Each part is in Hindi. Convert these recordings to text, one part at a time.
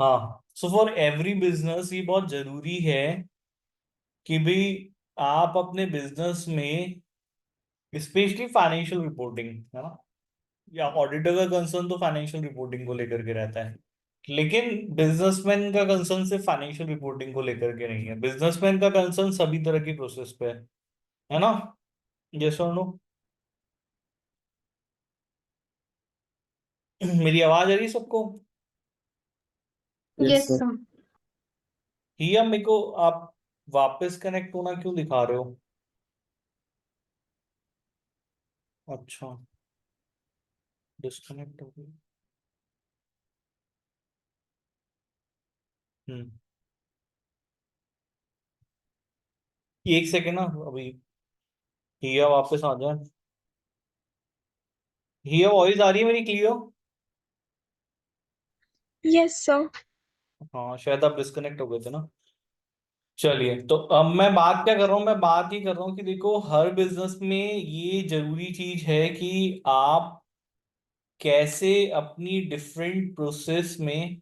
हाँ, सो फॉर एवरी बिजनेस ये बहुत जरूरी है कि भाई आप अपने बिजनेस में स्पेशली फाइनेंशियल रिपोर्टिंग, है ना, या ऑडिटर का कंसर्न तो फाइनेंशियल रिपोर्टिंग को लेकर के रहता है, लेकिन बिजनेसमैन का कंसर्न सिर्फ फाइनेंशियल रिपोर्टिंग को लेकर के नहीं है। बिजनेसमैन का कंसर्न सभी तरह की प्रोसेस पे है ना। यस और नो? मेरी आवाज आ रही है सबको? Yes yes sir. सर। ही या मेरे को आप वापस कनेक्ट होना क्यों दिखा रहे हो? अच्छा, डिस्कनेक्ट हो गई। हम्म, एक सेकेंड ना अभी। हिया वापस आ जाए। हिया वॉइस आ रही है मेरी क्लियर? Yes sir. हाँ, शायद आप डिस्कनेक्ट हो गए थे ना। चलिए, तो अब मैं बात क्या कर रहा हूँ, मैं बात ये कर रहा हूँ कि देखो हर बिजनेस में ये जरूरी चीज है कि आप कैसे अपनी डिफरेंट प्रोसेस में,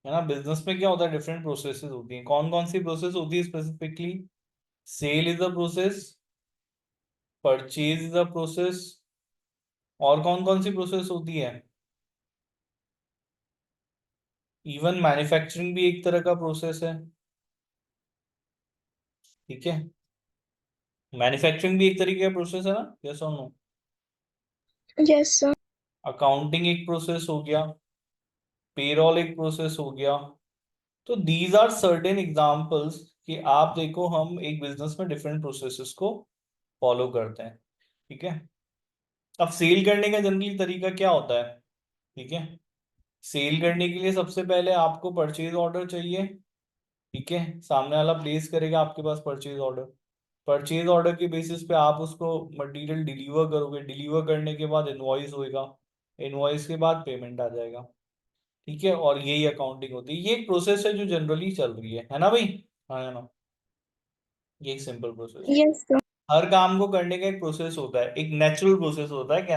है ना, बिजनेस में क्या होता है, डिफरेंट प्रोसेसेस होती हैं। कौन कौन सी प्रोसेस होती है specifically? Sale is a process, purchase is a process, और कौन कौन सी प्रोसेस होती है? इवन मैन्युफैक्चरिंग भी एक तरह का प्रोसेस है। ठीक है, मैन्युफैक्चरिंग भी एक तरीके का प्रोसेस है ना, यस और नो? Yes sir. अकाउंटिंग एक प्रोसेस हो गया, पेरोल एक प्रोसेस हो गया। तो दीज आर सर्टेन एग्जांपल्स कि आप देखो हम एक बिजनेस में डिफरेंट प्रोसेसेस को फॉलो करते हैं। ठीक है, अब सेल करने का जनरली तरीका क्या होता है? ठीक है, सेल करने के लिए सबसे पहले आपको परचेज ऑर्डर चाहिए। ठीक है, सामने वाला प्लेस करेगा आपके पास परचेज ऑर्डर। परचेज ऑर्डर के बेसिस पे आप उसको मटेरियल डिलीवर करोगे, डिलीवर करने के बाद इनवॉइस होएगा, इनवॉइस के बाद पेमेंट आ जाएगा। ठीक है, और यही अकाउंटिंग होती है। ये एक प्रोसेस है जो जनरली चल रही है ना भाई? हाँ या ना? ये एक सिंपल प्रोसेस है। Yes sir. हर काम को करने का एक प्रोसेस होता है, एक नेचुरल प्रोसेस होता है कि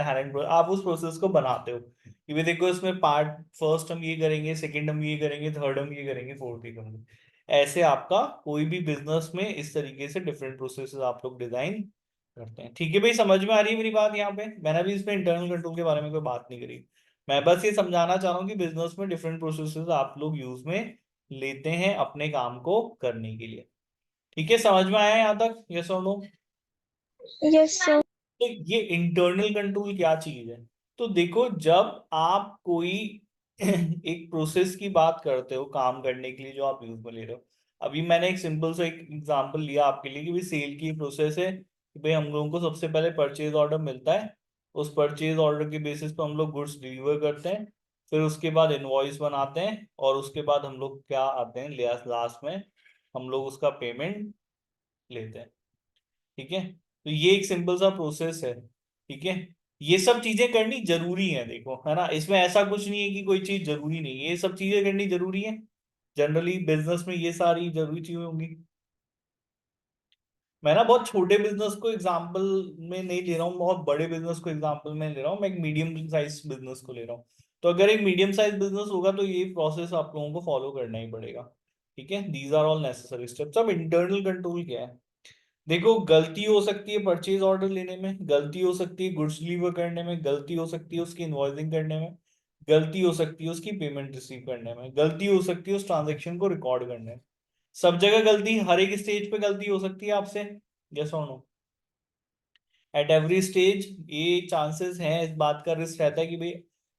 आप उस प्रोसेस को बनाते हो कि भाई देखो इसमें पार्ट फर्स्ट हम ये करेंगे, सेकंड हम ये करेंगे, थर्ड हम ये करेंगे, फोर्थ ये करेंगे। ऐसे आपका कोई भी बिजनेस में इस तरीके से डिफरेंट प्रोसेसेस आप लोग डिजाइन करते हैं। ठीक है भाई, समझ में आ रही है मेरी बात? यहाँ पे मैंने भी इसमें इंटरनल कंट्रोल के बारे में कोई बात नहीं करी। मैं बस ये समझाना चाह रहा हूँ कि बिजनेस में डिफरेंट प्रोसेसेस आप लोग यूज में लेते हैं अपने काम को करने के लिए। ठीक है, समझ में आया यहाँ तक, यस और नो? Yes sir. तो ये इंटरनल कंट्रोल क्या चीज है? तो देखो, जब आप कोई एक प्रोसेस की बात करते हो काम करने के लिए जो आप यूज में ले रहे हो, अभी मैंने एक सिंपल सा एक एग्जांपल लिया आपके लिए कि भाई सेल की प्रोसेस है कि भाई हम लोगों को सबसे पहले परचेज ऑर्डर मिलता है। उस परचेज ऑर्डर के बेसिस पर हम लोग गुड्स डिलीवर करते हैं, फिर उसके बाद इनवॉइस बनाते हैं, और उसके बाद हम लोग क्या आते हैं लास्ट में, हम लोग उसका पेमेंट लेते हैं। ठीक है, तो ये एक सिंपल सा प्रोसेस है। ठीक है, ये सब चीजें करनी जरूरी है, देखो, है ना, इसमें ऐसा कुछ नहीं है कि कोई चीज जरूरी नहीं है, ये सब चीजें करनी जरूरी है। जनरली बिजनेस में ये सारी जरूरी चीजें होंगी। मैं ना बहुत छोटे बिजनेस को एग्जांपल में नहीं ले रहा हूँ, बहुत बड़े बिजनेस को एग्जांपल में ले रहा हूँ, मैं एक मीडियम साइज बिजनेस को ले रहा हूँ। तो अगर एक मीडियम साइज बिजनेस होगा तो ये प्रोसेस आप लोगों को फॉलो करना ही पड़ेगा। ठीक है, these are all necessary steps. अब इंटरनल कंट्रोल क्या है? देखो, गलती हो सकती है परचेज ऑर्डर लेने में, गलती हो सकती है गुड्स डिलीवर करने में, गलती हो सकती है उसकी इनवॉइसिंग करने में, गलती हो सकती है उसकी पेमेंट रिसीव करने में, गलती हो सकती है उस ट्रांजैक्शन को रिकॉर्ड करने में। सब जगह गलती, हर एक स्टेज पे गलती हो सकती है आपसे, यस और नो? एट एवरी स्टेज ये चांसेस हैं, इस बात का रिस्क रहता है कि भाई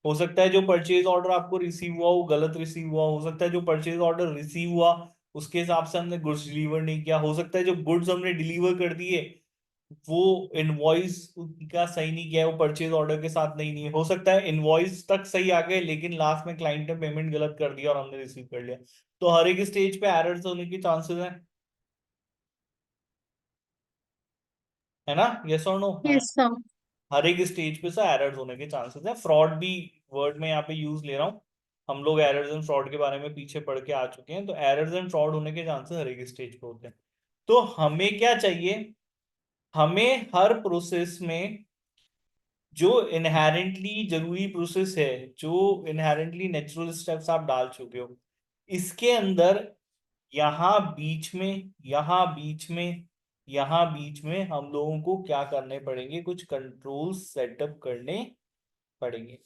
हो सकता है जो परचेज ऑर्डर आपको रिसीव हुआ वो गलत रिसीव हुआ, हो सकता है जो परचेज ऑर्डर रिसीव हुआ उसके हिसाब से हमने गुड्स डिलीवर नहीं किया, हो सकता है जो गुड्स हमने डिलीवर कर दिए वो इनवॉइस का सही नहीं किया है, वो परचेज ऑर्डर के साथ नहीं हो सकता है इनवॉइस तक सही आ गए लेकिन लास्ट में क्लाइंट ने पेमेंट गलत कर दिया और हमने रिसीव कर लिया। तो हर एक स्टेज पे एरर्स होने की चांसेस है ना, यस और नो? Yes sir. हर एक स्टेज पे से एरर्स होने के चांसेस है। फ्रॉड भी वर्ड में यहाँ पे यूज ले रहा हूँ, हम लोग एरर्स एंड फ्रॉड के बारे में पीछे पढ़ के आ चुके हैं, तो एरर्स एंड फ्रॉड होने के चांसेस हर एक स्टेज पे होते हैं। तो हमें क्या चाहिए? हमें हर प्रोसेस में जो इनहेरेंटली जरूरी प्रोसेस है, जो इनहेरेंटली नेचुरल स्टेप्स आप डाल चुके हो, इसके अंदर यहाँ बीच में, यहाँ बीच में, यहाँ बीच में हम लोगों को क्या करने पड़ेंगे, कुछ कंट्रोल सेटअप करने पड़ेंगे।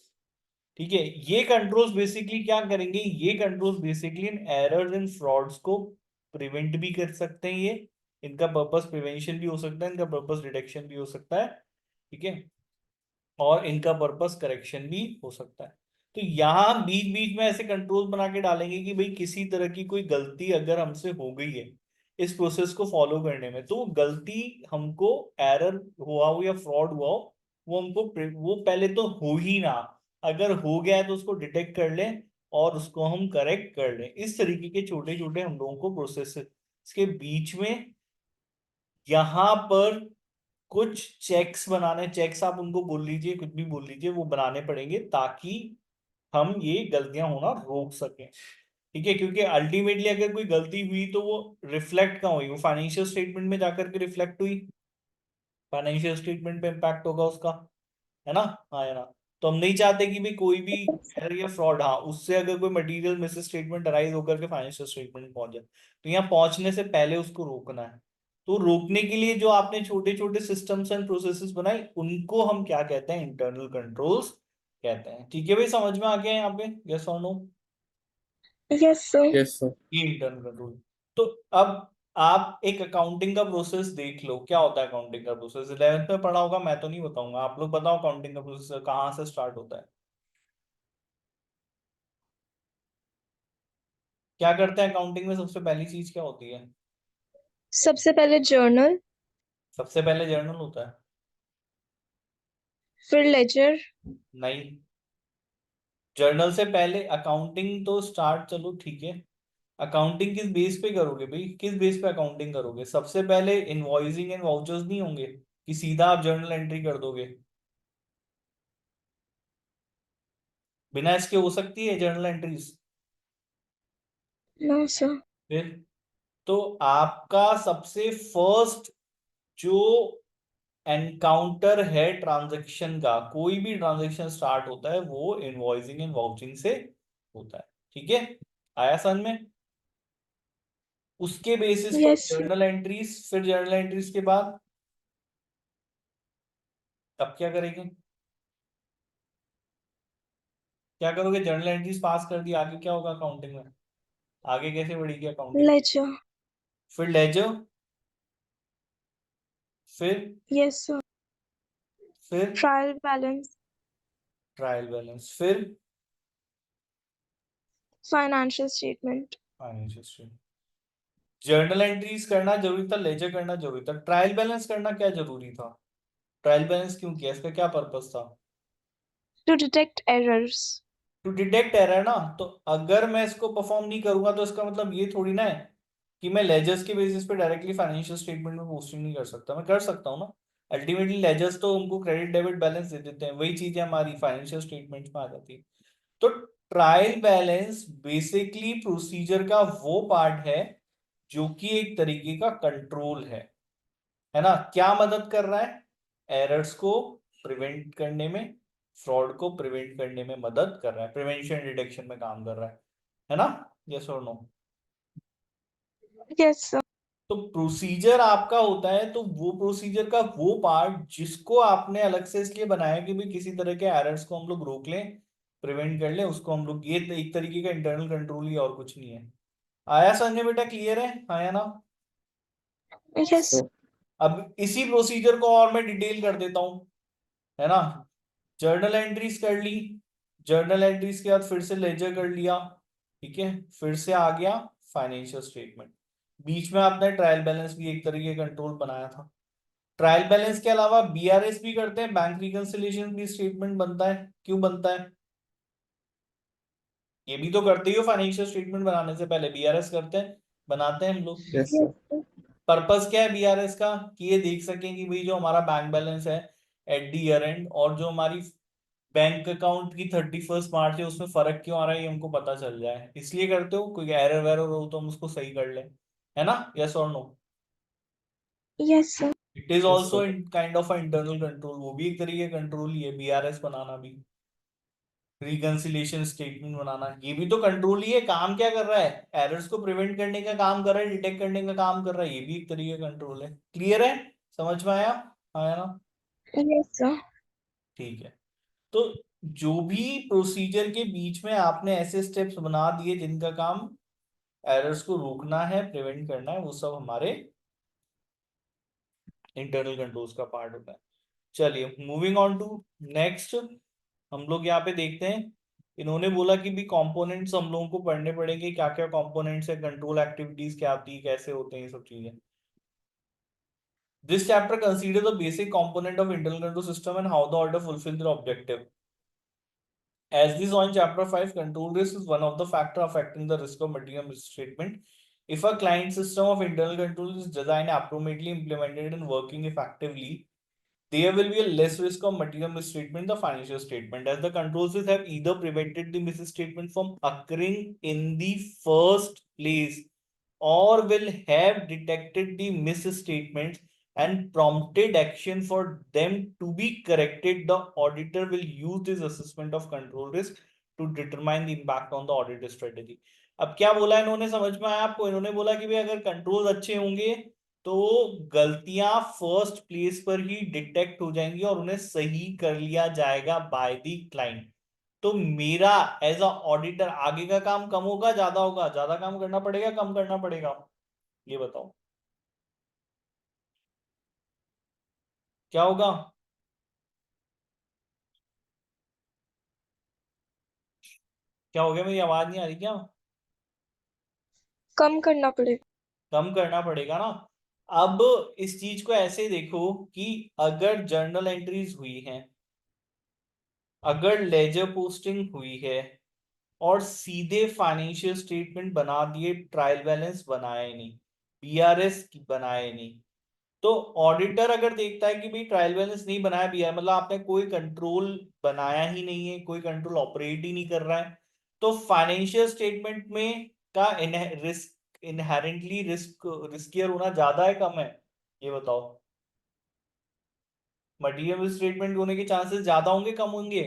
ठीक है, ये कंट्रोल्स बेसिकली क्या करेंगे, ये controls basically in errors and frauds को प्रिवेंट भी कर सकते हैं। ये इनका पर्पस प्रिवेंशन भी हो सकता है, इनका पर्पस डिटेक्शन भी हो सकता है। ठीक है, और इनका पर्पस करेक्शन भी हो सकता है। तो यहाँ बीच बीच में ऐसे कंट्रोल बना के डालेंगे कि भाई किसी तरह की कोई गलती अगर हमसे हो गई है इस प्रोसेस को फॉलो करने में, तो वो गलती हमको, एरर हुआ हो या फ्रॉड हुआ हो, वो हमको वो पहले तो हो ही ना, अगर हो गया है तो उसको डिटेक्ट कर लें और उसको हम करेक्ट कर लें। इस तरीके के छोटे छोटे हम लोगों को प्रोसेस के बीच में यहाँ पर कुछ चेक्स बनाने, चेक्स आप उनको बोल लीजिए, कुछ भी बोल लीजिए, वो बनाने पड़ेंगे ताकि हम ये गलतियां होना रोक सकें। ठीक है, क्योंकि अल्टीमेटली अगर कोई गलती हुई तो वो रिफ्लेक्ट कहाँ हुई, वो फाइनेंशियल स्टेटमेंट में जाकर के रिफ्लेक्ट हुई, फाइनेंशियल स्टेटमेंट पे इम्पैक्ट होगा उसका, है ना। हाँ है ना। तो हम नहीं चाहते कि भाई कोई भी एरर या फ्रॉड, हाँ, उससे अगर कोई मटेरियल मिस स्टेटमेंट अराइज होकर के फाइनेंशियल स्टेटमेंट पहुंच जाए, तो यहाँ पहुंचने से पहले उसको रोकना है। तो रोकने के लिए जो आपने छोटे छोटे सिस्टम्स एंड प्रोसेसेस बनाए, उनको हम क्या कहते हैं, इंटरनल कंट्रोल्स कहते हैं। ठीक है भाई, समझ में आ गया यहाँ पे, यस और no. Yes, sir. Yes, sir. ये इंटरनल कंट्रोल। तो अब आप एक अकाउंटिंग का प्रोसेस देख लो, क्या होता है अकाउंटिंग का प्रोसेस, 11th में पढ़ा होगा, मैं तो नहीं बताऊंगा, आप लोग बताओ अकाउंटिंग का प्रोसेस कहाँ से स्टार्ट होता है। क्या करते हैं अकाउंटिंग में, सबसे पहली चीज क्या होती है। सबसे पहले जर्नल, सबसे पहले जर्नल होता है। फिर लेजर, नहीं, जर्नल से पहले अकाउंटिंग तो स्टार्ट, चलो ठीक है। अकाउंटिंग किस बेस पे करोगे भाई, किस बेस पे अकाउंटिंग करोगे, सबसे पहले इनवॉइसिंग एंड वाउचर्स नहीं होंगे कि सीधा आप जर्नल एंट्री कर दोगे, बिना इसके हो सकती है जर्नल एंट्रीज। no, sir. फिर तो आपका सबसे फर्स्ट जो एनकाउंटर है ट्रांजैक्शन का, कोई भी ट्रांजैक्शन स्टार्ट होता है वो इनवॉइसिंग एंड वाउचिंग से होता है। ठीक है, आया समझ में। उसके बेसिस पर Yes, sir. जर्नल एंट्रीज, फिर जर्नल एंट्रीज के बाद अब क्या करेंगे, क्या करोगे, जर्नल एंट्रीज पास कर दी, आगे क्या होगा अकाउंटिंग में, आगे कैसे बढ़ेगी अकाउंटिंग। Ledger. फिर लेजर, फिर Yes, sir. फिर Trial balance, ट्रायल बैलेंस, फिर financial statement. Financial statement. Journal entries करना जरूरी था, लेजर करना जरूरी था, ट्रायल बैलेंस करना क्या जरूरी था, ट्रायल बैलेंस क्यों किया, इसका क्या पर्पस था। To detect errors. To detect error ना, तो अगर मैं इसको परफॉर्म नहीं करूंगा तो इसका मतलब ये थोड़ी ना है कि मैं लेजर्स के बेसिस पे डायरेक्टली फाइनेंशियल स्टेटमेंट में पोस्टिंग नहीं कर सकता, मैं कर सकता हूँ ना। अल्टीमेटली लेजर्स तो उनको क्रेडिट डेबिट बैलेंस दे देते हैं, वही चीजें हमारी फाइनेंशियल स्टेटमेंट में आ जाती है। तो ट्रायल बैलेंस बेसिकली प्रोसीजर का वो पार्ट है जो कि एक तरीके का कंट्रोल है ना। क्या मदद कर रहा है, एरर्स को प्रिवेंट करने में, फ्रॉड को प्रिवेंट करने में मदद कर रहा है, प्रिवेंशन डिटेक्शन में काम कर रहा है ना। यस और नो। Yes, sir. तो प्रोसीजर आपका होता है, तो वो प्रोसीजर का वो पार्ट जिसको आपने अलग से इसलिए बनाया कि भाई किसी तरह के एरर्स को हम लोग रोक लें, प्रिवेंट कर लें, उसको हम लोग, ये एक तरीके का इंटरनल कंट्रोल ही, और कुछ नहीं है। आया समझ में बेटा, क्लियर है, आया ना। Yes, So, अब इसी प्रोसीजर को और मैं डिटेल कर देता हूं, है ना। जर्नल एंट्रीज कर ली, जर्नल एंट्रीज के बाद फिर से लेजर कर लिया, ठीक है, फिर से आ गया फाइनेंशियल स्टेटमेंट, बीच में आपने ट्रायल बैलेंस भी एक तरीके का कंट्रोल बनाया था। ट्रायल बैलेंस के अलावा बीआरएस भी करते हैं, बैंक रिकंसिलिएशन भी स्टेटमेंट बनता है, क्यों बनता है, ये भी तो करते ही हो, फाइनेंशियल स्टेटमेंट बनाने से पहले बीआरएस करते हैं, बनाते हैं हम लोग। yes, yes, sir. sir. Purpose क्या है बीआरएस का, कि ये देख सकें कि भाई जो हमारा बैंक बैलेंस है एट दी ईयर एंड, और जो हमारी बैंक अकाउंट की 31 मार्च है उसमें फर्क क्यों आ रहा है, ये हमको पता चल जाए, इसलिए करते हो, कोई एरर वेरर हो तो हम उसको सही कर लें, है ना। यस और no. Yes, sir. It is Yes, also sir. Kind of internal control, वो भी एक तरीके का कंट्रोल ही है, बीआरएस बनाना भी, रिकंसिलिएशन स्टेटमेंट बनाना, ये भी तो कंट्रोल ही है। काम क्या कर रहा है, एरर्स को प्रिवेंट करने का काम कर रहा है, डिटेक्ट करने का काम कर रहा है, ये भी एक तरीके का कंट्रोल है। क्लियर है, समझ में आया, आया ना? Yes, sir. ठीक है। तो जो भी प्रोसीजर के बीच में आपने ऐसे स्टेप्स बना दिए जिनका काम एरर्स को रोकना है, प्रिवेंट करना है, वो सब हमारे इंटरनल कंट्रोल्स का पार्ट होता है। चलिए मूविंग ऑन टू नेक्स्ट, हम लोग यहाँ पे देखते हैं। इन्होंने बोला कि भी कंपोनेंट्स हम लोगों को पढ़ने पड़ेंगे, क्या क्या कंपोनेंट्स है, कंट्रोल एक्टिविटीज क्या आती है, कैसे होते हैं ये सब चीजें। This chapter consider the basic component of internal control system and how the order fulfil there objective. As we saw in chapter 5, control risk is one of the factors affecting the risk of material misstatement. If a client system of internal control is designed, appropriately implemented and working effectively, there will be a less risk of material misstatement in the financial statement, as the controls have either prevented the misstatement from occurring in the first place or will have detected the misstatements and prompted action for them to be corrected. The auditor will use this assessment of control risk to determine the impact on the audit strategy. अब क्या बोला इन्होंने, समझ में आया आपको? इन्होंने बोला कि भाई अगर कंट्रोल अच्छे होंगे तो गलतियां फर्स्ट प्लेस पर ही डिटेक्ट हो जाएंगी और उन्हें सही कर लिया जाएगा बाय द क्लाइंट। तो मेरा एज अ ऑडिटर आगे का काम कम होगा, ज्यादा होगा? ज्यादा काम करना पड़ेगा, कम करना पड़ेगा, ये बताओ क्या होगा? क्या हो गया, मेरी आवाज नहीं आ रही क्या? कम करना पड़ेगा। कम करना पड़ेगा ना। अब इस चीज को ऐसे देखो कि अगर जर्नल एंट्रीज हुई हैं, अगर लेजर पोस्टिंग हुई है और सीधे फाइनेंशियल स्टेटमेंट बना दिए, ट्रायल बैलेंस बनाया ही नहीं, बीआरएस बनाया ही नहीं, तो ऑडिटर अगर देखता है कि भाई ट्रायल बैलेंस नहीं बनाया, बीआर मतलब आपने कोई कंट्रोल बनाया ही नहीं है, कोई कंट्रोल ऑपरेट ही नहीं कर रहा है, तो फाइनेंशियल स्टेटमेंट में का रिस्क इनहेरेंटली रिस्कियर होना ज्यादा है, कम है, ये बताओ? मटेरियल स्टेटमेंट होने के चांसेस ज्यादा होंगे, कम होंगे?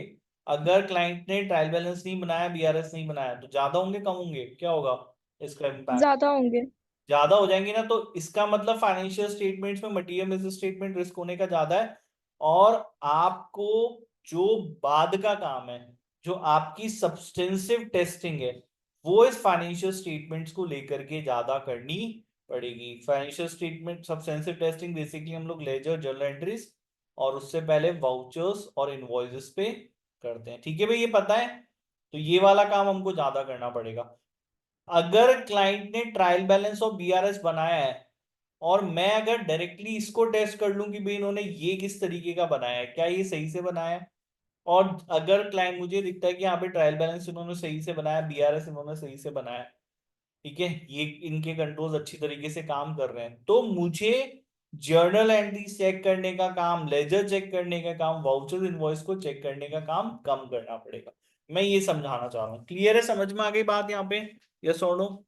अगर क्लाइंट ने ट्रायल बैलेंस नहीं बनाया, बीआरएस नहीं बनाया, तो ज्यादा होंगे, कम होंगे, क्या होगा इसका इम्पैक्ट? ज्यादा होंगे। ज्यादा हो जाएंगे ना। तो इसका मतलब फाइनेंशियल स्टेटमेंट्स में मटेरियल मिस स्टेटमेंट रिस्क होने का ज्यादा है। और आपको जो बाद का काम है, जो आपकी सब्सटेंसिव टेस्टिंग है, वो इस फाइनेंशियल स्टेटमेंट्स को लेकर के ज्यादा करनी पड़ेगी। Financial statement substantive testing basically हम लोग लेजर, जर्नल एंट्रीज और उससे पहले वाउचर्स और इनवॉइसेस पे करते हैं। ठीक है भाई, ये पता है? तो ये वाला काम हमको ज्यादा करना पड़ेगा। अगर क्लाइंट ने ट्रायल बैलेंस और बीआरएस बनाया है और मैं अगर डायरेक्टली इसको टेस्ट कर लूं कि भाई इन्होंने ये किस तरीके का बनाया है, क्या ये सही से बनाया है, और अगर क्लाइंट मुझे दिखता है कि यहाँ पे ट्रायल बैलेंस इन्होंने सही से बनाया, बीआरएस इन्होंने सही से बनाया, ठीक है, ये इनके कंट्रोल्स अच्छी तरीके से काम कर रहे हैं, तो मुझे जर्नल एंट्री चेक करने का काम, लेजर चेक करने का काम, वाउचर इनवॉइस को चेक करने का काम कम करना पड़ेगा। मैं ये समझाना चाह रहा हूँ। क्लियर है, समझ में आ गई बात यहाँ पे? यस और नो?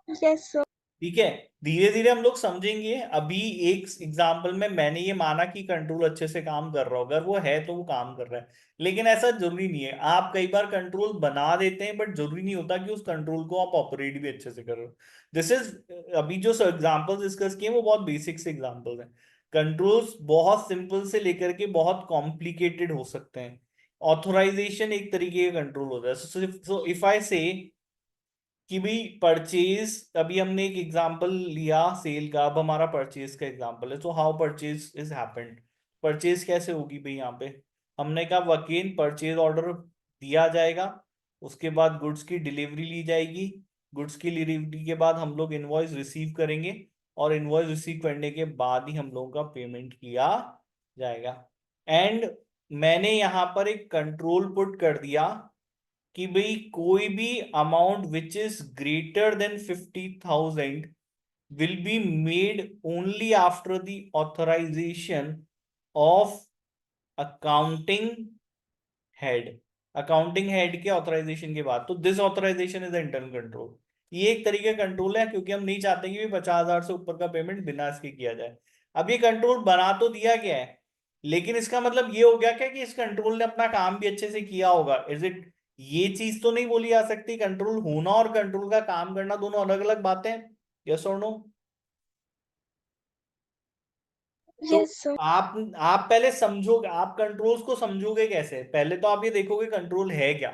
Yes sir. ठीक है, धीरे धीरे हम लोग समझेंगे। अभी एक एग्जांपल में मैंने ये माना कि कंट्रोल अच्छे से काम कर रहा हो, अगर वो है तो वो काम कर रहा है, लेकिन ऐसा जरूरी नहीं है। आप कई बार कंट्रोल बना देते हैं बट जरूरी नहीं होता कि उस कंट्रोल को आप ऑपरेट भी अच्छे से कर रहे हो। दिस इज, अभी जो एग्जांपल्स डिस्कस किए वो बहुत बेसिक से एग्जांपल्स हैं। कंट्रोल्स बहुत सिंपल से लेकर के बहुत कॉम्प्लिकेटेड हो सकते हैं। ऑथोराइजेशन एक तरीके का कंट्रोल होता है। सो इफ आई से कि भाई परचेज, अभी हमने एक एग्जांपल लिया सेल का, अब हमारा परचेज का एग्जांपल है। तो how purchase is happened, purchase कैसे होगी भाई? यहाँ पे हमने कहा वकील परचेज ऑर्डर दिया जाएगा, उसके बाद गुड्स की डिलीवरी ली जाएगी, गुड्स की डिलीवरी के बाद हम लोग इनवॉइस रिसीव करेंगे और इनवॉइस रिसीव करने के बाद ही हम लोगों का पेमेंट किया जाएगा। एंड मैंने यहाँ पर एक कंट्रोल पुट कर दिया कि भाई कोई भी amount which is greater than 50,000 will be made only after the authorization of accounting head, accounting head के ऑथराइजेशन के बाद। तो this authorization is internal control. ये एक तरीके का कंट्रोल है, क्योंकि हम नहीं चाहते कि भी 50,000 से ऊपर का पेमेंट बिना इसके किया जाए। अब ये कंट्रोल बना तो दिया गया है, लेकिन इसका मतलब ये हो गया क्या कि इस कंट्रोल ने अपना काम भी अच्छे से किया होगा? Is it? ये चीज तो नहीं बोली जा सकती। कंट्रोल होना और कंट्रोल का काम करना दोनों अलग अलग बातें हैं। यस और नो? तो Yes, sir. आप पहले समझोगे, आप कंट्रोल्स को समझोगे कैसे? पहले तो आप ये देखोगे कंट्रोल है क्या।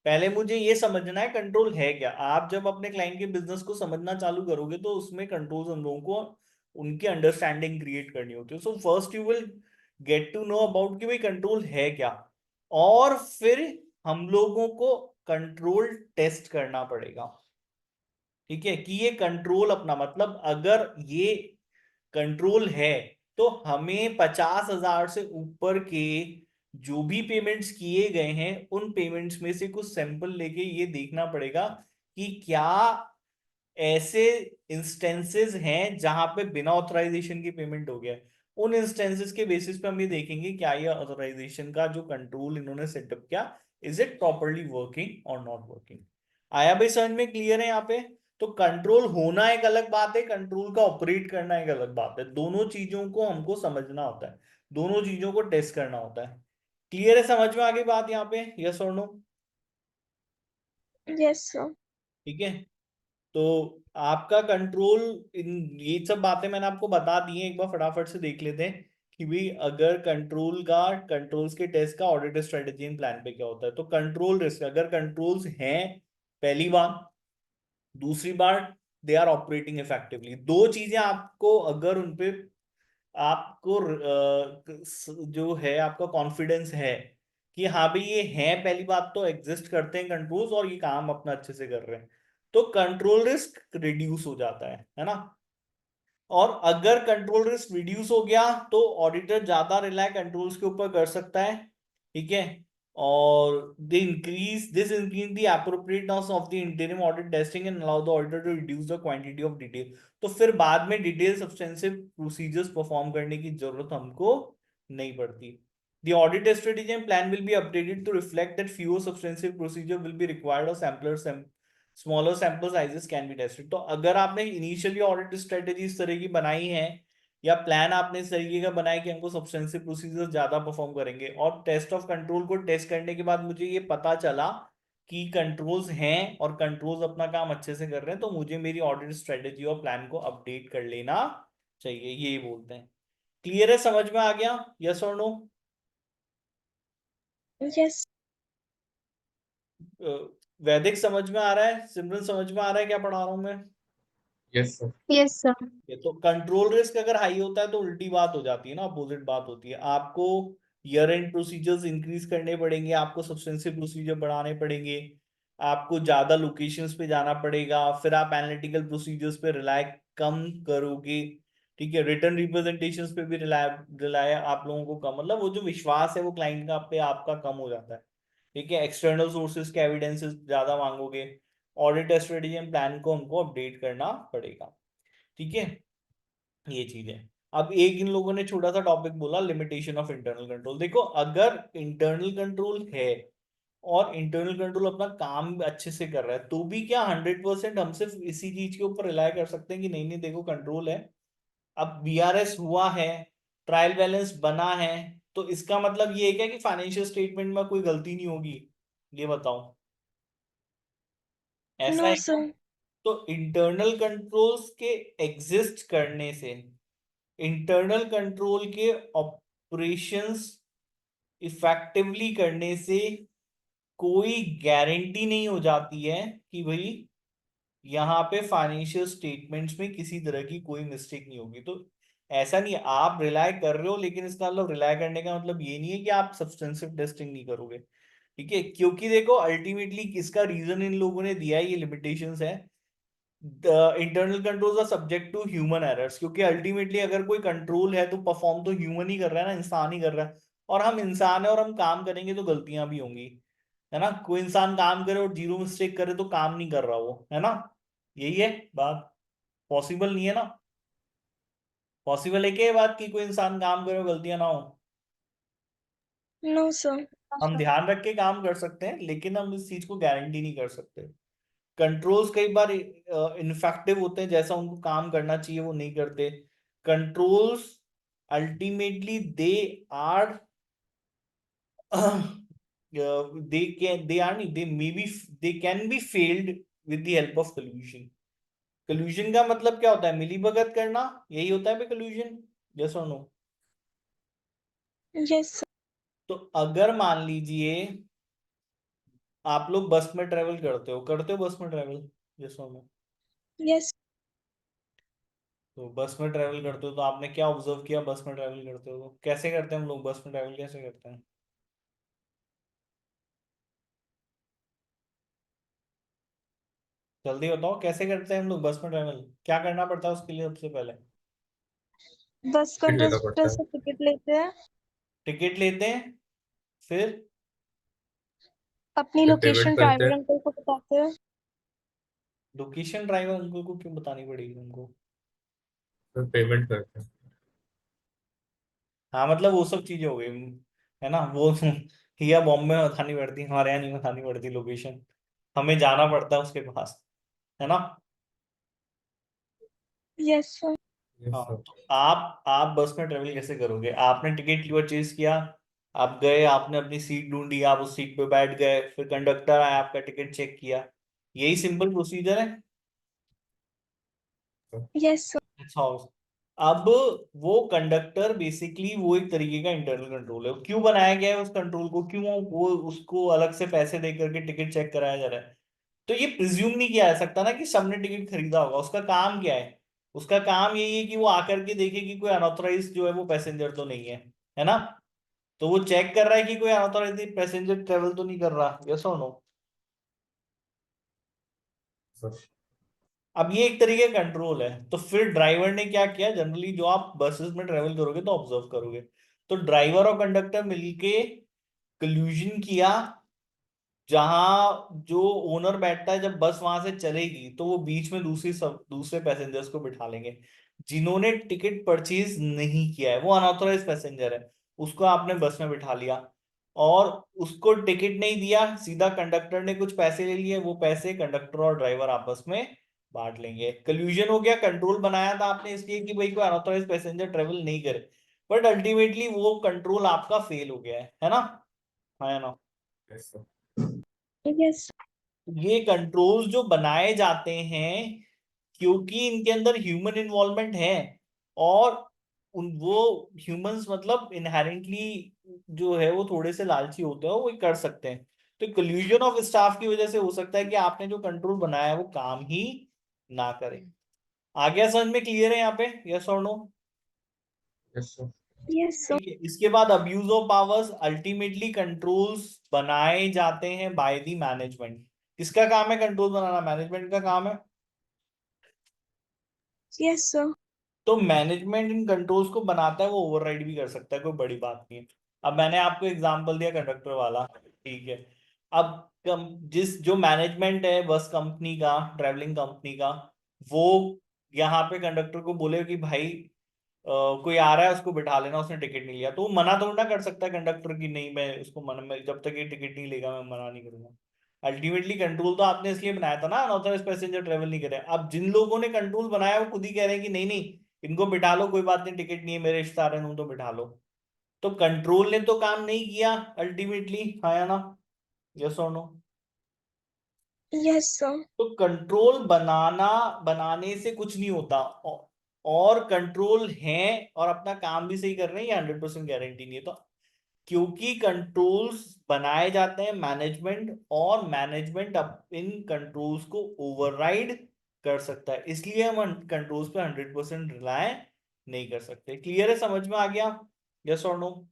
पहले मुझे ये समझना है कंट्रोल है क्या। आप जब अपने क्लाइंट के बिजनेस को समझना चालू करोगे तो उसमें कंट्रोल्स हम लोगों को उनकी अंडरस्टैंडिंग क्रिएट करनी होती है। So first you will get to know about कि भाई कंट्रोल है क्या, और फिर हम लोगों को कंट्रोल टेस्ट करना पड़ेगा। ठीक है, कि ये कंट्रोल अपना मतलब अगर ये कंट्रोल है तो हमें 50,000 से ऊपर के जो भी पेमेंट्स किए गए हैं उन पेमेंट्स में से कुछ सैंपल लेके ये देखना पड़ेगा कि क्या ऐसे इंस्टेंसेस हैं जहां पे बिना ऑथराइजेशन की पेमेंट हो गया है। उन इंस्टेंसेस के बेसिस पे हम ये देखेंगे क्या ये ऑथराइजेशन का जो कंट्रोल इन्होंने सेटअप किया, इज इट प्रॉपरली वर्किंग और नॉट वर्किंग। आया भाई समझ में? क्लियर है यहाँ पे? तो कंट्रोल होना एक अलग बात है, कंट्रोल का ऑपरेट करना एक अलग बात है। दोनों चीजों को हमको समझना होता है, दोनों चीजों को टेस्ट करना होता है। क्लियर है? समझ में आ गई बात यहाँ पे? यस और नो? Yes, sir. ठीक है, तो आपका कंट्रोल, इन ये सब बातें मैंने आपको बता दी हैं। एक बार फटाफट से देख लेते हैं कि भाई अगर कंट्रोल्स के टेस्ट का ऑडिट स्ट्रेटेजी एंड प्लान पे क्या होता है। तो कंट्रोल रिस्क, अगर कंट्रोल्स हैं, पहली बात। दूसरी बात, दे आर ऑपरेटिंग इफेक्टिवली। दो चीजें आपको अगर उनपे आपको जो है आपका कॉन्फिडेंस है कि हाँ भाई ये है, पहली बात तो एग्जिस्ट करते हैं कंट्रोल्स और ये काम अपना अच्छे से कर रहे हैं, तो कंट्रोल रिस्क रिड्यूस हो जाता है ना। और अगर कंट्रोल रिस्क रिड्यूस हो गया तो ऑडिटर ज्यादा रिलाय कंट्रोल्स के ऊपर कर सकता है। ठीक है, और this increase the appropriateness of the interim audit testing and allow the auditor to reduce the quantity of detail. तो फिर बाद में डिटेल सब्सटेंसिव प्रोसीजर्स परफॉर्म करने की जरूरत हमको नहीं पड़ती। The audit strategy and plan will be updated to reflect that fewer substantive procedure will be required or smaller sample sizes can be tested। तो अगर आपने इनिशियली ऑडिट स्ट्रेटेजी इस तरह की बनाई है या प्लान आपने इस तरीके का बनाया कि हमको सब्सटेंसिव प्रोसीजर ज्यादा परफॉर्म करेंगे, और टेस्ट ऑफ कंट्रोल को टेस्ट करने के बाद मुझे ये पता चला कि कंट्रोल्स हैं और कंट्रोल्स अपना काम अच्छे से कर रहे हैं, तो मुझे मेरी ऑडिट स्ट्रेटेजी और प्लान को अपडेट कर लेना चाहिए, ये बोलते हैं। क्लियर है? समझ में आ गया? यस और नो? Yes. वैदिक समझ में आ रहा है? सिमरन समझ में आ रहा है क्या पढ़ा रहा हूं मैं? Yes sir. Yes, sir. ये तो कंट्रोल रिस्क अगर हाई होता है तो उल्टी बात हो जाती है ना, अपोजिट बात होती है। आपको ईयर एंड प्रोसीजर्स इंक्रीज करने पड़ेंगे, आपको सब्सटेंसिव प्रोसीजर बढ़ाने पड़ेंगे, आपको ज्यादा लोकेशंस पे जाना पड़ेगा, फिर आप एनालिटिकल प्रोसीजर्स पे रिलाय कम करोगे। ठीक है, रिटर्न रिप्रेजेंटेशंस पे भी रिलाय रिलाय आप लोगों को कम, मतलब वो जो विश्वास है वो क्लाइंट का पे आपका कम हो जाता है। ठीक है, एक्सटर्नल सोर्सेज के एविडेंसेस ज्यादा मांगोगे। ऑडिट स्ट्रेटेजी एंड प्लान को हमको अपडेट करना पड़ेगा। ठीक है, ये चीज है। अब एक इन लोगों ने छोटा सा टॉपिक बोला, लिमिटेशन ऑफ इंटरनल कंट्रोल। देखो अगर इंटरनल कंट्रोल है और इंटरनल कंट्रोल अपना काम अच्छे से कर रहा है, तो भी क्या 100% हम सिर्फ इसी चीज के ऊपर रिलाय कर सकते हैं कि नहीं नहीं देखो कंट्रोल है, अब बीआरएस हुआ है, ट्रायल बैलेंस बना है, तो इसका मतलब ये है क्या कि फाइनेंशियल स्टेटमेंट में कोई गलती नहीं होगी? ये बताओ, ऐसा No, है क्या? sir. तो इंटरनल कंट्रोल्स के एग्जिस्ट करने से, इंटरनल कंट्रोल के ऑपरेशंस इफेक्टिवली करने से कोई गारंटी नहीं हो जाती है कि भाई यहाँ पे फाइनेंशियल स्टेटमेंट्स में किसी तरह की कोई मिस्टेक नहीं होगी। तो ऐसा नहीं है, आप रिलाय कर रहे हो, लेकिन इसका मतलब रिलाय करने का मतलब ये नहीं है कि आप सब्सटेंसिव टेस्टिंग नहीं करोगे। ठीक है, क्योंकि देखो अल्टीमेटली किसका रीजन इन लोगों ने दिया है, ये लिमिटेशंस है। Internal controls are subject to human errors, क्योंकि अल्टीमेटली अगर कोई कंट्रोल है तो परफॉर्म तो ह्यूमन ही कर रहा है ना, इंसान ही कर रहा है। और हम इंसान है और हम काम करेंगे तो गलतियां भी होंगी, है ना। कोई इंसान काम करे और जीरो मिस्टेक करे तो काम नहीं कर रहा वो, है ना। यही है बात, पॉसिबल नहीं है ना। पॉसिबल है क्या ये बात कि कोई इंसान काम करे और गलतियां ना हो? No, sir. हम ध्यान रख के काम कर सकते हैं, लेकिन हम इस चीज को गारंटी नहीं कर सकते। कंट्रोल्स कई बार इनफेक्टिव होते हैं, जैसा उनको काम करना चाहिए वो नहीं करते। Controls ultimately they are they can be failed with the help of collusion. collusion का मतलब क्या होता है? मिलीभगत करना, यही होता है collusion, yes or no? Yes, sir. तो अगर मान लीजिए आप लोग बस में ट्रेवल करते हो बस में travel, yes or no? Yes. तो बस में ट्रेवल करते हो तो आपने क्या ऑब्जर्व किया? बस में ट्रेवल करते हो तो कैसे करते हैं हम लोग? बस में ट्रेवल कैसे करते हैं? जल्दी बताओ कैसे करते हैं हम लोग बस में ट्रेवल? क्या करना पड़ता है उसके लिए सबसे पहले? बस टिकट लेना कंडक्टर पड़ता है। से टिकट लेते हैं, टिकट लेते हैं, फिर अपनी फिर लोकेशन पेमेंट करते ड्राइवर हैं। अंकल को बताते हैं। लोकेशन ड्राइवर अंकल को क्यों बतानी पड़ेगी उनको? फिर पेमेंट करते हैं। हाँ मतलब वो सब चीजें हो गई, है ना वो या बॉम्बे में बतानी पड़ती, हमारे यहाँ नहीं बतानी पड़ती लोकेशन, हमें जाना पड़ता है उसके पास, है ना? Yes, sir. यस हाँ सर। तो आप बस में ट्रेवल कैसे करोगे? आपने टिकट परचेज किया, आप गए, आपने अपनी सीट ढूंढी, आप उस सीट पे बैठ गए, फिर कंडक्टर आया, आपका टिकट चेक किया, यही सिंपल प्रोसीजर है। Yes, sir. अच्छा, अब वो कंडक्टर बेसिकली वो एक तरीके का इंटरनल कंट्रोल है। क्यों बनाया गया है उस कंट्रोल को? क्यों वो उसको अलग से पैसे दे करके टिकट चेक कराया जा रहा है? तो ये प्रिज्यूम नहीं किया जा सकता ना कि सबने टिकट खरीदा होगा। उसका काम क्या है? उसका काम यही है कि वो आकर के देखे कि कोई अनऑथराइज जो है वो पैसेंजर तो नहीं है ना? तो वो चेक कर रहा है कि कोई अनऑथराइज पैसेंजर ट्रेवल तो नहीं कर रहा, यस और नो? सर अब ये एक तरीके का कंट्रोल है। तो फिर ड्राइवर ने क्या किया? जनरली जो आप बसेस में ट्रेवल करोगे तो ऑब्जर्व करोगे, तो ड्राइवर और कंडक्टर मिलके कल्यूजन किया, जहां जो ओनर बैठता है, जब बस वहां से चलेगी तो वो बीच में दूसरे पैसेंजर्स को बिठा लेंगे जिन्होंने टिकट परचेज नहीं किया है, वो अनऑथराइज पैसेंजर है, उसको आपने बस में बिठा लिया और उसको टिकट नहीं दिया, सीधा कंडक्टर ने कुछ पैसे ले लिए, वो पैसे कंडक्टर और ड्राइवर आपस में बांट लेंगे। कल्यूजन हो गया। कंट्रोल बनाया था आपने इसलिए कि भाई कोई अनऑथराइज पैसेंजर ट्रेवल नहीं करे, बट अल्टीमेटली वो कंट्रोल आपका फेल हो गया है ना? हाँ या ना? Yes sir. Yes. ये कंट्रोल्स जो बनाए जाते हैं क्योंकि इनके अंदर ह्यूमन इन्वॉल्वमेंट है, और उन वो ह्यूमंस मतलब इनहेरेंटली जो है वो थोड़े से लालची होते हैं, वो कर सकते हैं। तो कोल्यूजन ऑफ स्टाफ की वजह से हो सकता है कि आपने जो कंट्रोल बनाया है वो काम ही ना करे। आ गया समझ में? क्लियर है यहाँ पे, यस और no? Yes sir. Yes, sir. ठीक है, इसके बाद abuse of powers. Ultimately controls बनाए जाते हैं बाय द मैनेजमेंट। किसका काम है कंट्रोल बनाना? मैनेजमेंट का काम है। Yes, sir. तो मैनेजमेंट इन कंट्रोल्स को बनाता है, वो ओवरराइड भी कर सकता है, कोई बड़ी बात नहीं है। अब मैंने आपको एग्जांपल दिया कंडक्टर वाला, ठीक है। अब जिस जो मैनेजमेंट है बस कंपनी का, ट्रैवलिंग कंपनी का, वो यहाँ पे कंडक्टर को बोले कि भाई कोई आ रहा है उसको बिठा लेना, उसने टिकट नहीं लिया, तो वो मना थोड़ा ना कर सकता है कंडक्टर की, नहीं मैं उसको मना, मैं जब तक ये टिकट नहीं लेगा मैं मना नहीं करूंगा। अल्टीमेटली कंट्रोल तो आपने इसलिए बनाया था ना, अनऑथराइज पैसेंजर ट्रेवल नहीं करे। अब जिन लोगों ने कंट्रोल बनाया वो खुद ही कह रहे हैं कि नहीं नहीं, इनको बिठा लो, कोई बात नहीं, टिकट नहीं है, मेरे रिश्तेदार हैं, तुम तो बिठा लो। तो कंट्रोल ने तो काम नहीं किया अल्टीमेटली, हाँ या ना? यस और नो? Yes, sir. तो कंट्रोल बनाने से कुछ नहीं होता, और कंट्रोल है और अपना काम भी सही कर रहे हैं, ये 100% गारंटी नहीं है। तो क्योंकि कंट्रोल्स बनाए जाते हैं मैनेजमेंट, और मैनेजमेंट इन कंट्रोल्स को ओवरराइड कर सकता है, इसलिए हम कंट्रोल्स पे 100% रिलाय नहीं कर सकते। क्लियर है? समझ में आ गया, यस और no?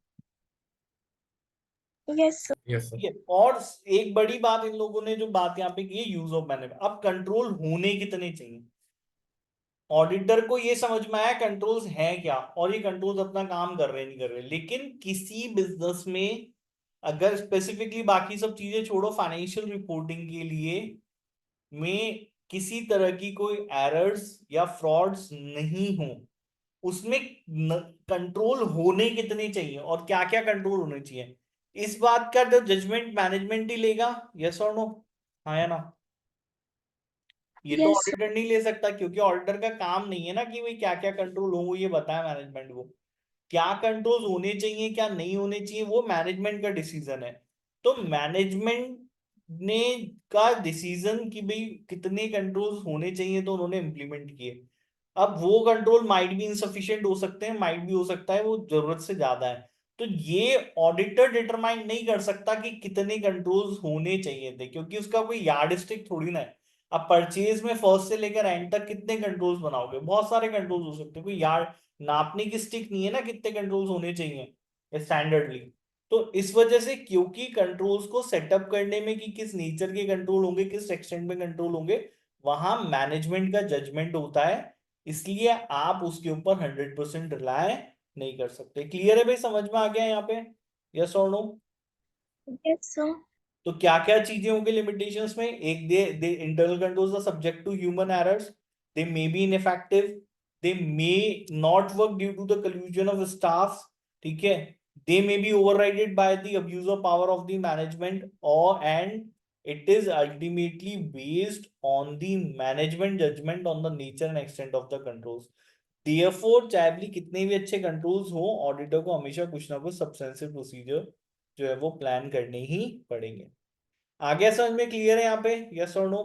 Yes, sir. Yes sir. ठीक है। और एक बड़ी बात इन लोगों ने जो बात यहाँ पे की है, यूज ऑफ मैनेजमेंट। अब कंट्रोल होने कितने चाहिए? ऑडिटर को ये समझ में आया कंट्रोल्स हैं क्या, और ये कंट्रोल्स अपना काम कर रहे हैं नहीं कर रहे, लेकिन किसी बिजनेस में अगर स्पेसिफिकली बाकी सब चीजें छोड़ो, फाइनेंशियल रिपोर्टिंग के लिए में किसी तरह की कोई एरर्स या फ्रॉड्स नहीं हो, उसमें कंट्रोल होने कितने चाहिए और क्या क्या कंट्रोल होने चाहिए, इस बात का तो जजमेंट मैनेजमेंट ही लेगा, यस और नो? हाँ या ना? ये तो Yes, sir. ऑडिटर नहीं ले सकता, क्योंकि ऑडिटर का काम नहीं है ना कि भाई क्या क्या कंट्रोल हो, ये बताया मैनेजमेंट को। क्या कंट्रोल्स होने चाहिए क्या नहीं होने चाहिए वो मैनेजमेंट का डिसीजन है। तो मैनेजमेंट ने का डिसीजन कि भाई कितने कंट्रोल्स होने चाहिए तो उन्होंने इम्प्लीमेंट किए। अब वो कंट्रोल माइट भी इनसफिशिएंट हो सकते हैं, माइट भी हो सकता है वो जरूरत से ज्यादा है। तो ये ऑडिटर डिटरमाइन नहीं कर सकता कि कितने कंट्रोल्स होने चाहिए थे, क्योंकि उसका कोई यार्डस्टिक थोड़ी ना है। अब परचेज में फर्स्ट से लेकर एंड तक कितने कंट्रोल्स बनाओगे, बहुत सारे कंट्रोल्स हो सकते हैं, कोई यार्ड नापने की स्टिक नहीं है ना कितने कंट्रोल्स होने चाहिए स्टैंडर्डली। तो इस वजह से क्योंकि कंट्रोल्स को सेटअप करने में कि किस नेचर के कंट्रोल होंगे, किस एक्सटेंट में कंट्रोल होंगे, वहां मैनेजमेंट का जजमेंट होता है। इसलिए आप उसके ऊपर 100% रिलाय नहीं कर सकते। क्लियर है भाई, समझ में आ गया यहाँ पे? यस और नो? Yes, sir. तो क्या क्या चीजें होंगी लिमिटेशंस में? एक, they internal controls are subject to human errors, they may be ineffective, they may not work due to the collusion of staff, ठीक है, they may be overrided by the abuse of power of the management, और and it is ultimately based on the management judgement on the nature and extent of the controls. Therefore चाहे भी कितने भी अच्छे कंट्रोल्स हो, ऑडिटर को हमेशा कुछ ना कुछ सब्सटेंसिव प्रोसीजर जो है वो प्लान करने ही पड़ेंगे। आ गया समझ में? क्लियर है यहाँ पे? यस और नो?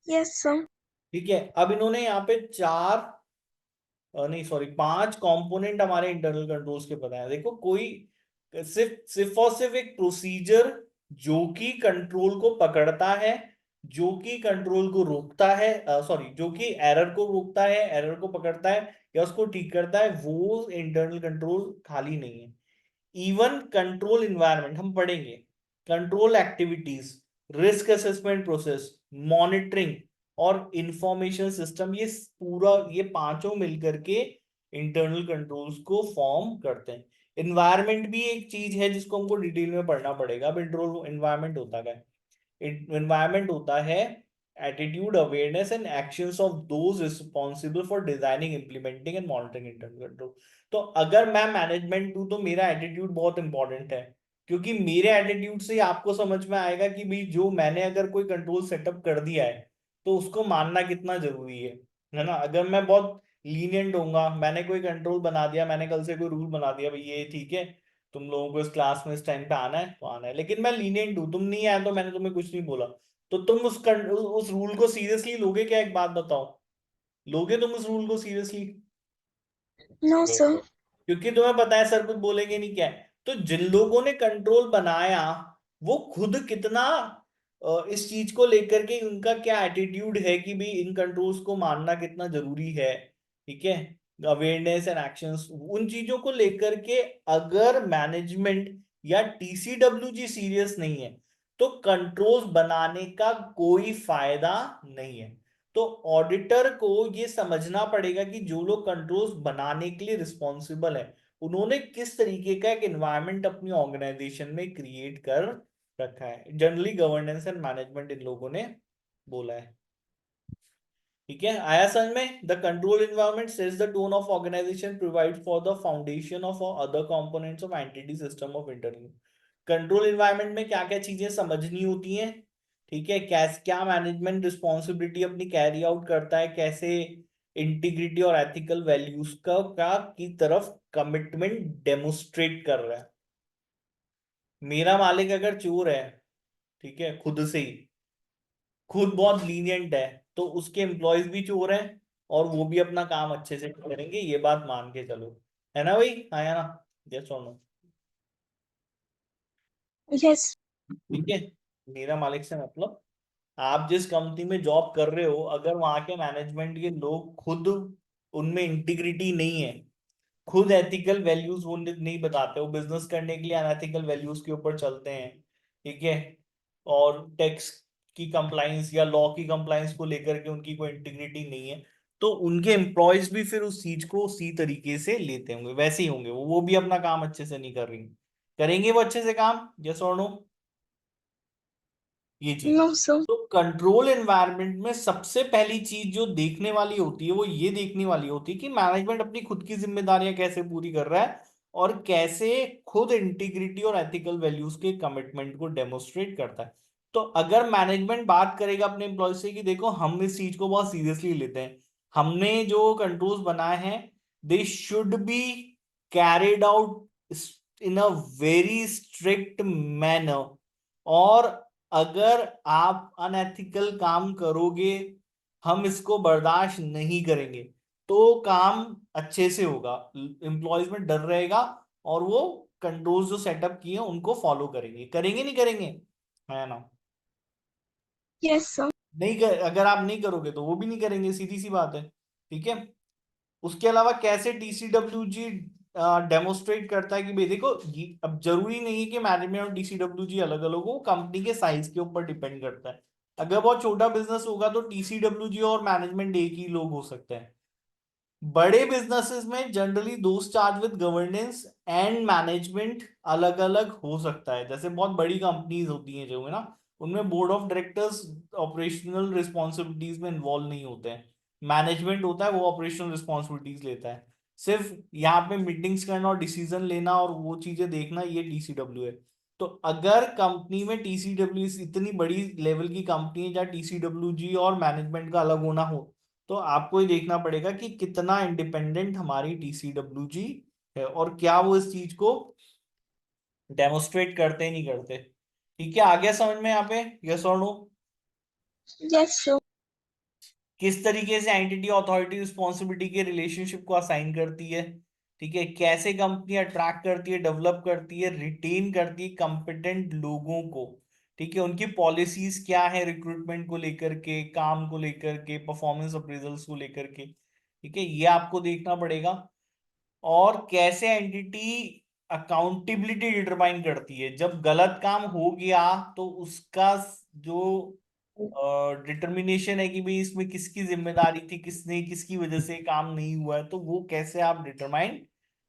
Yes, sir. ठीक है। अब इन्होंने यहाँ पे चार नहीं सॉरी 5 कंपोनेंट हमारे इंटरनल कंट्रोल्स के बताए। देखो कोई सिर्फ सिर्फ और सिर्फ एक प्रोसीजर जो कि कंट्रोल को पकड़ता है, जो कि कंट्रोल को रोकता है, सॉरी जो कि एरर को रोकता है, एरर को पकड़ता है या उसको ठीक करता है, वो इंटरनल कंट्रोल खाली नहीं है। इवन कंट्रोल इन्वायरमेंट हम पढ़ेंगे, control activities, risk assessment process, monitoring और इंफॉर्मेशन सिस्टम, ये पूरा ये पांचों मिलकर के इंटरनल कंट्रोल्स को फॉर्म करते हैं। इन्वायरमेंट भी एक चीज है जिसको हमको डिटेल में पढ़ना पड़ेगा। अब इंटरनल इन्वायरमेंट होता क्या है? एनवायरनमेंट होता है attitude, awareness and actions of those responsible for designing, implementing and monitoring internal control. तो अगर मैं मैनेजमेंट हूं तो मेरा एटीट्यूड बहुत इंपॉर्टेंट है, क्योंकि मेरे एटीट्यूड से ही आपको समझ में आएगा कि भाई जो मैंने अगर कोई कंट्रोल सेटअप कर दिया है तो उसको मानना कितना जरूरी है ना। अगर मैं बहुत लीनियंट होऊंगा, मैंने कोई कंट्रोल बना दिया, मैंने कल से कोई रूल बना दिया भाई ये ठीक है तुम लोगों को इस क्लास में इस टाइम पे आना है तो आना है, लेकिन मैं लीनियंट हूं, तुम नहीं आए तो मैंने तुम्हें कुछ नहीं बोला, तो तुम उस रूल को सीरियसली लोगे क्या? एक बात बताओ, लोगे तुम उस रूल को seriously? No, Yes, sir. sir. क्योंकि तुम्हें पता है सर कुछ बोलेंगे नहीं क्या है। तो जिन लोगों ने कंट्रोल बनाया वो खुद कितना इस चीज को लेकर के उनका क्या एटीट्यूड है कि भाई इन कंट्रोल्स को मानना कितना जरूरी है, ठीक है, अवेयरनेस एंड एक्शंस उन चीजों को लेकर के। अगर मैनेजमेंट या टीसीडब्ल्यूजी सीरियस नहीं है तो कंट्रोल्स बनाने का कोई फायदा नहीं है। तो ऑडिटर को ये समझना पड़ेगा कि जो लोग कंट्रोल्स बनाने के लिए रिस्पॉन्सिबल है उन्होंने किस तरीके का एक एनवायरनमेंट अपनी ऑर्गेनाइजेशन में क्रिएट कर रखा है। जनरली गवर्नेंस एंड मैनेजमेंट इन लोगों ने बोला है। ठीक है, आया समझ में? The control environment sets the tone of organization, provide for the foundation of other components of entity system of internal control environment में क्या क्या चीजें समझनी होती हैं, ठीक है, कैसे क्या मैनेजमेंट रिस्पॉन्सिबिलिटी अपनी कैरी आउट करता है, कैसे इंटीग्रिटी और एथिकल वैल्यूज का की तरफ कमिटमेंट डेमोस्ट्रेट कर रहा है। मेरा मालिक अगर चोर है, ठीक है, खुद से ही खुद बहुत लीनियंट है, तो उसके एम्प्लॉयज भी चोर हैं और वो भी अपना काम अच्छे से करेंगे, ये बात मान के चलो, है ना भाई? आया ना? यस और नो? Yes. ठीक है, मेरा मालिक से मतलब आप जिस कंपनी में जॉब कर रहे हो अगर वहां के मैनेजमेंट के लोग खुद उनमें इंटीग्रिटी नहीं है, खुद एथिकल वैल्यूज वो नहीं बताते, वो बिजनेस करने के लिए अनएथिकल वैल्यूज के ऊपर चलते हैं, ठीक है, और टैक्स की कंप्लाइंस या लॉ की कंप्लाइंस को लेकर के उनकी कोई इंटीग्रिटी नहीं है, तो उनके एम्प्लॉयज भी फिर उस चीज को उसी तरीके से लेते होंगे, वैसे ही होंगे वो भी अपना काम अच्छे से नहीं कर रही, करेंगे वो अच्छे से काम? यस और नो? ये चीज। No, sir. तो कंट्रोल एनवायरनमेंट में सबसे पहली चीज जो देखने वाली होती है वो ये देखने वाली होती है कि मैनेजमेंट अपनी खुद की जिम्मेदारियां कैसे पूरी कर रहा है और कैसे खुद इंटीग्रिटी और एथिकल वैल्यूज के कमिटमेंट को डेमोस्ट्रेट करता है। तो अगर मैनेजमेंट बात करेगा अपने एम्प्लॉय से कि देखो हम इस चीज को बहुत सीरियसली लेते हैं, हमने जो कंट्रोल्स बनाए हैं they should be carried out in a very strict manner. और अगर आप अनएथिकल काम करोगे, हम इसको बर्दाश्त नहीं करेंगे, तो काम अच्छे से होगा, एम्प्लॉयज में डर रहेगा और वो कंट्रोल्स जो सेटअप किए उनको फॉलो करेंगे, करेंगे नहीं करेंगे, है ना? Yes, sir. नहीं कर, अगर आप नहीं करोगे तो वो भी नहीं करेंगे, सीधी सी बात है। ठीक है। उसके अलावा कैसे टीसीडब्ल्यूजी डेमोस्ट्रेट करता है कि भाई देखो, अब जरूरी नहीं है कि मैनेजमेंट और टीसीडब्ल्यूजी अलग अलग हो, कंपनी के साइज के ऊपर डिपेंड करता है। अगर बहुत छोटा बिजनेस होगा तो टीसीडब्ल्यूजी और मैनेजमेंट एक ही लोग हो सकते हैं। बड़े बिजनेसेस में generally those charge with governance and management अलग अलग हो सकता है। जैसे बहुत बड़ी कंपनीज होती हैं जो है ना, उनमें board of directors operational responsibilities में इन्वॉल्व नहीं होते हैं, मैनेजमेंट होता है वो ऑपरेशनल रिस्पॉन्सिबिलिटीज लेता है। सिर्फ यहाँ पे मीटिंग्स करना और डिसीजन लेना और वो चीजें देखना, ये टीसीडब्ल्यू है। तो अगर कंपनी में टीसीडब्ल्यू इतनी बड़ी लेवल की कंपनी है जहाँ टीसीडब्ल्यू जी और मैनेजमेंट का अलग होना हो, तो आपको ये देखना पड़ेगा कि कितना इंडिपेंडेंट हमारी टीसीडब्ल्यू जी है और क्या वो इस चीज को डेमोस्ट्रेट करते नहीं करते। ठीक है, आ गया समझ में यहाँ पे? यस और नो? Yes, sir. किस तरीके से एंटिटी अथॉरिटी रिस्पॉन्सिबिलिटी के रिलेशनशिप को असाइन करती है। ठीक है, कैसे कंपनी अट्रैक्ट करती है, डेवलप करती है, रिटेन करती है कॉम्पिटेंट लोगों को। ठीक है, उनकी पॉलिसीज क्या है रिक्रूटमेंट को लेकर के, काम को लेकर के, परफॉर्मेंस अप्रेजल्स को लेकर के। ठीक है, ये आपको देखना पड़ेगा। और कैसे एंटिटी अकाउंटेबिलिटी डिटरमाइन करती है, जब गलत काम हो गया तो उसका जो डिटर्मिनेशन है कि भाई इसमें किसकी जिम्मेदारी थी, किसने, किसकी वजह से काम नहीं हुआ है, तो वो कैसे आप डिटरमाइन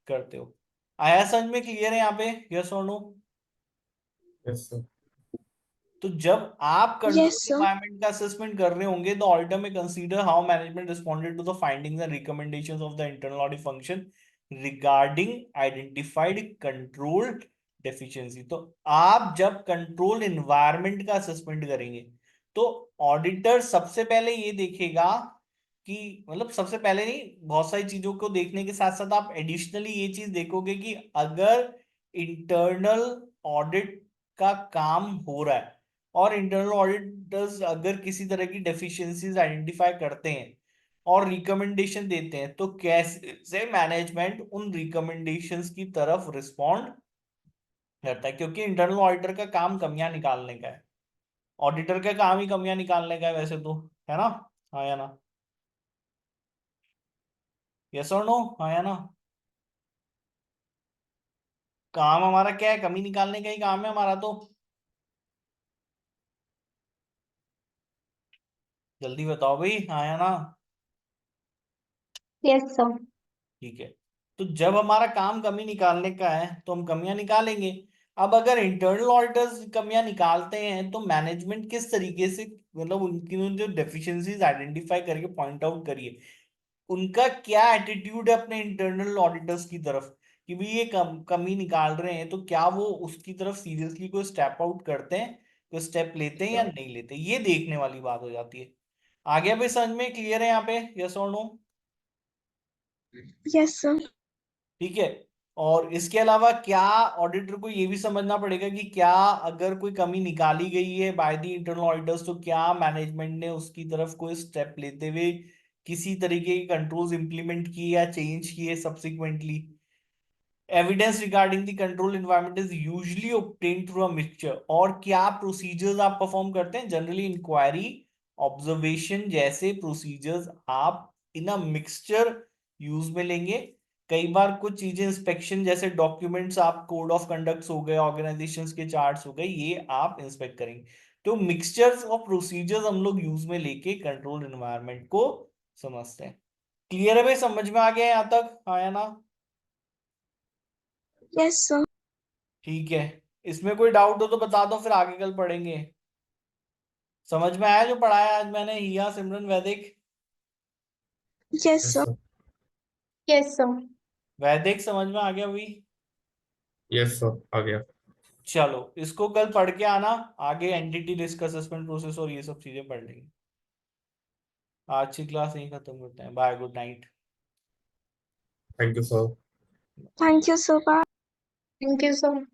करते हो। आया समझ में? क्लियर है यहाँ पे? यस और नो? Yes, sir. तो जब आप Yes, कंट्रोल sir. एनवायरनमेंट का असेसमेंट कर रहे होंगे तो ऑडिटर में consider how management responded to the findings and recommendations of the internal audit function regarding identified control deficiency. तो आप जब कंट्रोल एनवायरनमेंट का असेसमेंट करेंगे तो ऑडिटर सबसे पहले ये देखेगा कि, मतलब सबसे पहले नहीं, बहुत सारी चीजों को देखने के साथ साथ आप एडिशनली ये चीज देखोगे कि अगर इंटरनल ऑडिट का काम हो रहा है और इंटरनल ऑडिटर्स अगर किसी तरह की डेफिशिएंसीज आइडेंटिफाई करते हैं और रिकमेंडेशन देते हैं, तो कैसे मैनेजमेंट उन रिकमेंडेशंस की तरफ रिस्पॉन्ड करता है, क्योंकि इंटरनल ऑडिटर का काम कमियां निकालने का है। ऑडिटर का काम ही कमियां निकालने का है वैसे तो, है ना? हाँ या ना? यस और नो? हाँ या ना? काम हमारा क्या है? कमी निकालने का ही काम है हमारा तो। जल्दी बताओ भाई, हाँ या ना? Yes, sir. ठीक है, तो जब हमारा काम कमी निकालने का है तो हम कमियां निकालेंगे। अब अगर इंटरनल ऑडिटर्स कमियां निकालते हैं तो मैनेजमेंट किस तरीके से, मतलब उनकी उन जो डेफिशिएंसीज आइडेंटिफाई करके पॉइंट आउट करिए, उनका क्या एटीट्यूड है अपने इंटरनल ऑडिटर्स की तरफ कि भी ये कमी निकाल रहे हैं, तो क्या वो उसकी तरफ सीरियसली कोई स्टेप आउट करते हैं, कोई स्टेप लेते हैं या नहीं लेते, ये देखने वाली बात हो जाती है। आगे भाई समझ में? क्लियर है यहाँ पे? यस और नो? Yes, sir. ठीक है। और इसके अलावा क्या ऑडिटर को ये भी समझना पड़ेगा कि क्या अगर कोई कमी निकाली गई है बाय द इंटरनल ऑडिटर्स, तो क्या मैनेजमेंट ने उसकी तरफ कोई स्टेप लेते हुए किसी तरीके के कंट्रोल्स इंप्लीमेंट किए या चेंज किए subsequently. Evidence regarding the control environment is usually obtained through a mixture. और क्या प्रोसीजर्स आप परफॉर्म करते हैं, जनरली इंक्वायरी, ऑब्जर्वेशन जैसे प्रोसीजर्स आप इन अ मिक्सचर यूज में लेंगे। कई बार कुछ चीजें इंस्पेक्शन जैसे डॉक्यूमेंट्स, आप कोड ऑफ कंडक्ट्स हो गए, ऑर्गेनाइजेशंस के चार्ट्स हो गए, ये आप इंस्पेक्ट करेंगे। तो मिक्सचर्स ऑफ प्रोसीजर्स हम लोग यूज में लेके कंट्रोल एनवायरनमेंट को समझते हैं। क्लियर है भाई? समझ में आ गया यहाँ तक? हाँ या ना? Yes, sir. ठीक है, इसमें कोई डाउट हो तो बता दो, फिर आगे कल पढ़ेंगे। समझ में आया जो पढ़ाया आज मैंने? हिया, सिमरन, वैदिक? Yes, Yes, sir. sir. Yes, sir. वैदिक समझ में आ गया भाई? Yes, sir. आ गया. चलो, इसको कल पढ़ के आना, आगे एंटिटी रिस्क असेसमेंट प्रोसेस और ये सब चीजें पढ़ लेंगे। आज की क्लास यहीं खत्म करते हैं। Bye, good night. Thank you, sir. Thank you, sir. Bye. Thank you, sir.